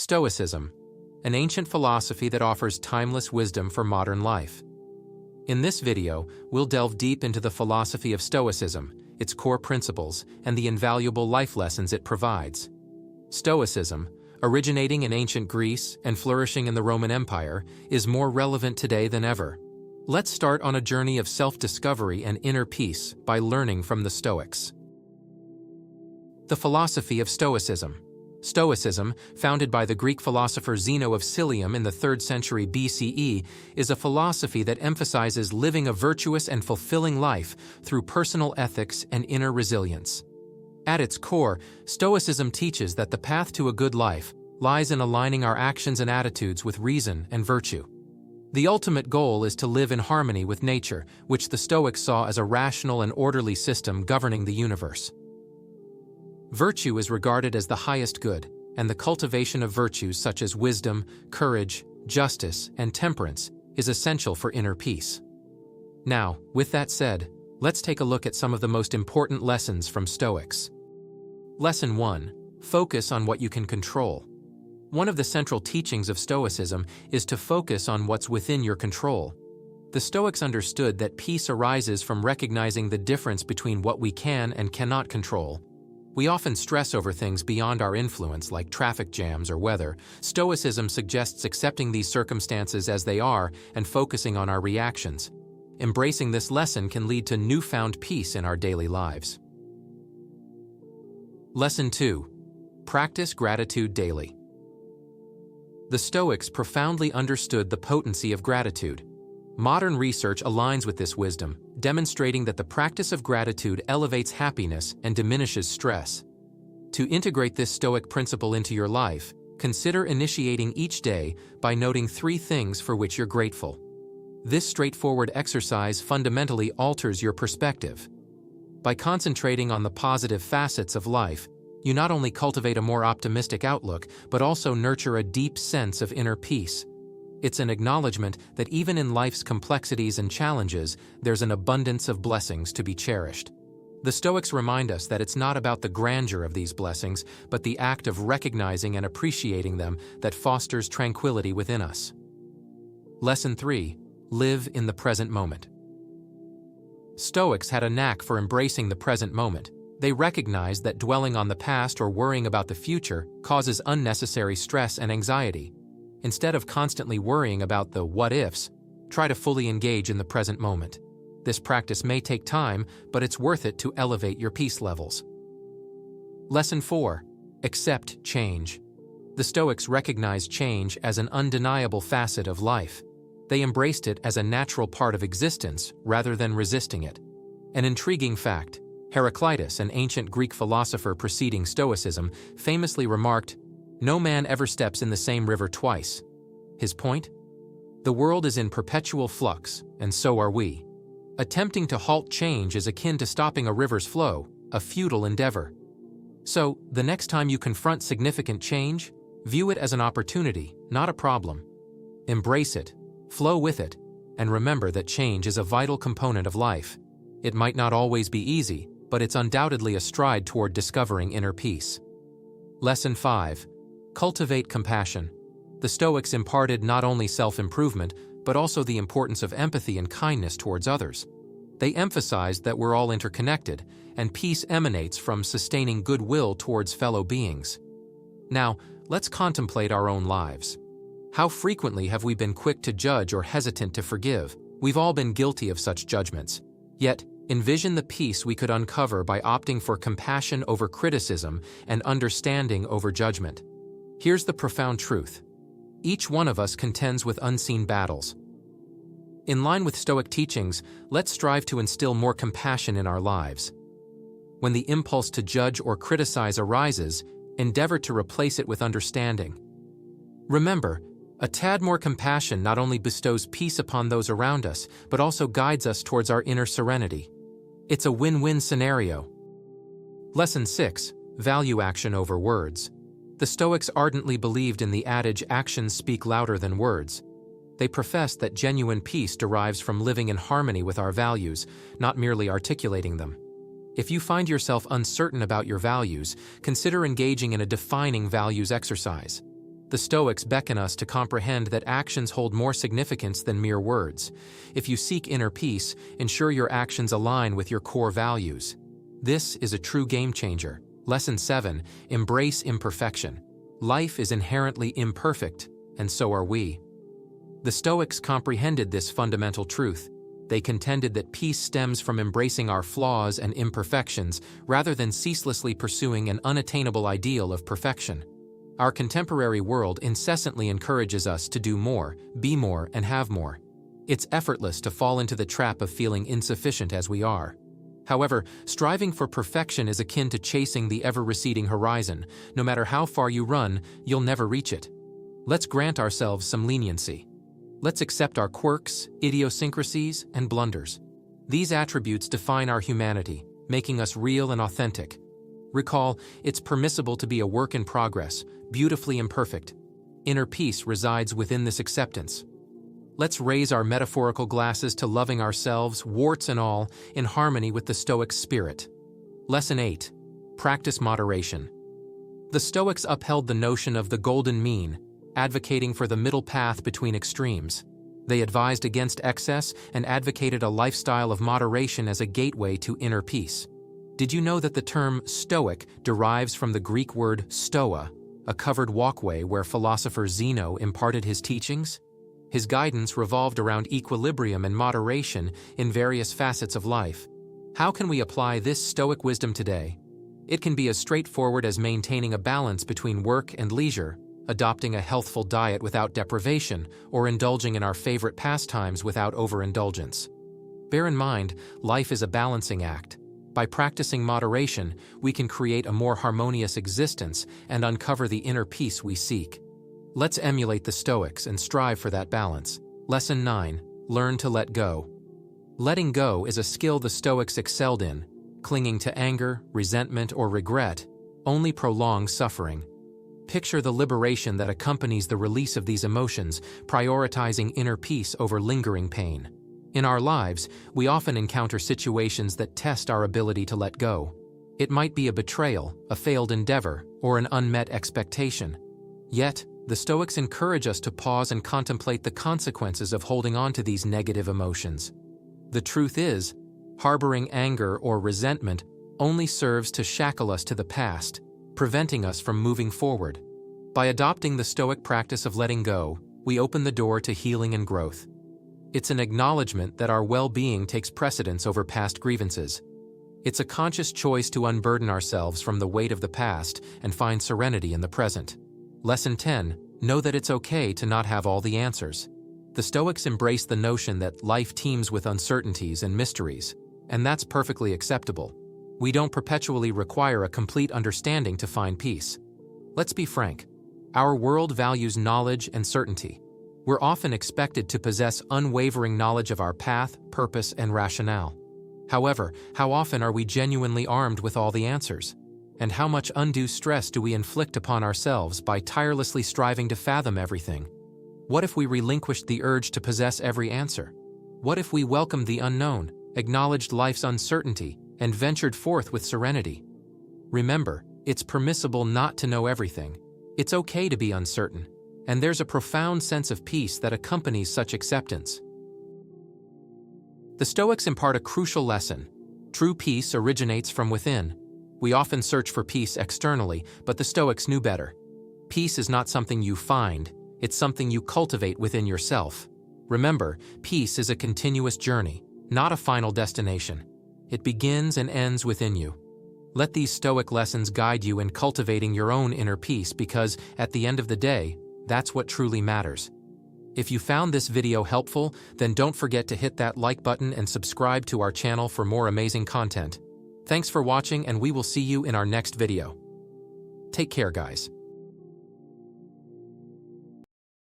Stoicism, an ancient philosophy that offers timeless wisdom for modern life. In this video, we'll delve deep into the philosophy of Stoicism, its core principles, and the invaluable life lessons it provides. Stoicism, originating in ancient Greece and flourishing in the Roman Empire, is more relevant today than ever. Let's start on a journey of self-discovery and inner peace by learning from the Stoics. The philosophy of Stoicism. Stoicism, founded by the Greek philosopher Zeno of Cilium in the 3rd century BCE, is a philosophy that emphasizes living a virtuous and fulfilling life through personal ethics and inner resilience. At its core, Stoicism teaches that the path to a good life lies in aligning our actions and attitudes with reason and virtue. The ultimate goal is to live in harmony with nature, which the Stoics saw as a rational and orderly system governing the universe. Virtue is regarded as the highest good, and the cultivation of virtues such as wisdom, courage, justice, and temperance is essential for inner peace. Now, with that said, let's take a look at some of the most important lessons from Stoics. Lesson 1. Focus on what you can control. One of the central teachings of Stoicism is to focus on what's within your control. The Stoics understood that peace arises from recognizing the difference between what we can and cannot control. We often stress over things beyond our influence, like traffic jams or weather. Stoicism suggests accepting these circumstances as they are and focusing on our reactions. Embracing this lesson can lead to newfound peace in our daily lives. Lesson 2. Practice gratitude daily. The Stoics profoundly understood the potency of gratitude. Modern research aligns with this wisdom, demonstrating that the practice of gratitude elevates happiness and diminishes stress. To integrate this Stoic principle into your life, consider initiating each day by noting 3 things for which you're grateful. This straightforward exercise fundamentally alters your perspective. By concentrating on the positive facets of life, you not only cultivate a more optimistic outlook, but also nurture a deep sense of inner peace. It's an acknowledgement that even in life's complexities and challenges, there's an abundance of blessings to be cherished. The Stoics remind us that it's not about the grandeur of these blessings, but the act of recognizing and appreciating them that fosters tranquility within us. Lesson 3. Live in the present moment. Stoics had a knack for embracing the present moment. They recognized that dwelling on the past or worrying about the future causes unnecessary stress and anxiety. Instead of constantly worrying about the what-ifs, try to fully engage in the present moment. This practice may take time, but it's worth it to elevate your peace levels. Lesson 4. Accept change. The Stoics recognized change as an undeniable facet of life. They embraced it as a natural part of existence rather than resisting it. An intriguing fact: Heraclitus, an ancient Greek philosopher preceding Stoicism, famously remarked, "No man ever steps in the same river twice." His point? The world is in perpetual flux, and so are we. Attempting to halt change is akin to stopping a river's flow, a futile endeavor. So, the next time you confront significant change, view it as an opportunity, not a problem. Embrace it, flow with it, and remember that change is a vital component of life. It might not always be easy, but it's undoubtedly a stride toward discovering inner peace. Lesson 5. Cultivate compassion. The Stoics imparted not only self-improvement, but also the importance of empathy and kindness towards others. They emphasized that we're all interconnected, and peace emanates from sustaining goodwill towards fellow beings. Now, let's contemplate our own lives. How frequently have we been quick to judge or hesitant to forgive? We've all been guilty of such judgments. Yet, envision the peace we could uncover by opting for compassion over criticism and understanding over judgment. Here's the profound truth. Each one of us contends with unseen battles. In line with Stoic teachings, let's strive to instill more compassion in our lives. When the impulse to judge or criticize arises, endeavor to replace it with understanding. Remember, a tad more compassion not only bestows peace upon those around us, but also guides us towards our inner serenity. It's a win-win scenario. Lesson 6. Value action over words. The Stoics ardently believed in the adage, "Actions speak louder than words." They professed that genuine peace derives from living in harmony with our values, not merely articulating them. If you find yourself uncertain about your values, consider engaging in a defining values exercise. The Stoics beckon us to comprehend that actions hold more significance than mere words. If you seek inner peace, ensure your actions align with your core values. This is a true game changer. Lesson 7. Embrace imperfection. Life is inherently imperfect, and so are we. The Stoics comprehended this fundamental truth. They contended that peace stems from embracing our flaws and imperfections rather than ceaselessly pursuing an unattainable ideal of perfection. Our contemporary world incessantly encourages us to do more, be more, and have more. It's effortless to fall into the trap of feeling insufficient as we are. However, striving for perfection is akin to chasing the ever-receding horizon. No matter how far you run, you'll never reach it. Let's grant ourselves some leniency. Let's accept our quirks, idiosyncrasies, and blunders. These attributes define our humanity, making us real and authentic. Recall, it's permissible to be a work in progress, beautifully imperfect. Inner peace resides within this acceptance. Let's raise our metaphorical glasses to loving ourselves, warts and all, in harmony with the Stoic spirit. Lesson 8. Practice moderation. The Stoics upheld the notion of the golden mean, advocating for the middle path between extremes. They advised against excess and advocated a lifestyle of moderation as a gateway to inner peace. Did you know that the term Stoic derives from the Greek word stoa, a covered walkway where philosopher Zeno imparted his teachings? His guidance revolved around equilibrium and moderation in various facets of life. How can we apply this Stoic wisdom today? It can be as straightforward as maintaining a balance between work and leisure, adopting a healthful diet without deprivation, or indulging in our favorite pastimes without overindulgence. Bear in mind, life is a balancing act. By practicing moderation, we can create a more harmonious existence and uncover the inner peace we seek. Let's emulate the Stoics and strive for that balance. Lesson 9. Learn to let go. Letting go is a skill the Stoics excelled in. Clinging to anger, resentment, or regret only prolongs suffering. Picture the liberation that accompanies the release of these emotions, prioritizing inner peace over lingering pain. In our lives, we often encounter situations that test our ability to let go. It might be a betrayal, a failed endeavor, or an unmet expectation. Yet, the Stoics encourage us to pause and contemplate the consequences of holding on to these negative emotions. The truth is, harboring anger or resentment only serves to shackle us to the past, preventing us from moving forward. By adopting the Stoic practice of letting go, we open the door to healing and growth. It's an acknowledgement that our well-being takes precedence over past grievances. It's a conscious choice to unburden ourselves from the weight of the past and find serenity in the present. Lesson 10. Know that it's okay to not have all the answers. The Stoics embrace the notion that life teems with uncertainties and mysteries, and that's perfectly acceptable. We don't perpetually require a complete understanding to find peace. Let's be frank. Our world values knowledge and certainty. We're often expected to possess unwavering knowledge of our path, purpose, and rationale. However, how often are we genuinely armed with all the answers? And how much undue stress do we inflict upon ourselves by tirelessly striving to fathom everything? What if we relinquished the urge to possess every answer? What if we welcomed the unknown, acknowledged life's uncertainty, and ventured forth with serenity? Remember, it's permissible not to know everything. It's okay to be uncertain. And there's a profound sense of peace that accompanies such acceptance. The Stoics impart a crucial lesson. True peace originates from within. We often search for peace externally, but the Stoics knew better. Peace is not something you find, it's something you cultivate within yourself. Remember, peace is a continuous journey, not a final destination. It begins and ends within you. Let these Stoic lessons guide you in cultivating your own inner peace because, at the end of the day, that's what truly matters. If you found this video helpful, then don't forget to hit that like button and subscribe to our channel for more amazing content. Thanks for watching, and we will see you in our next video. Take care, guys.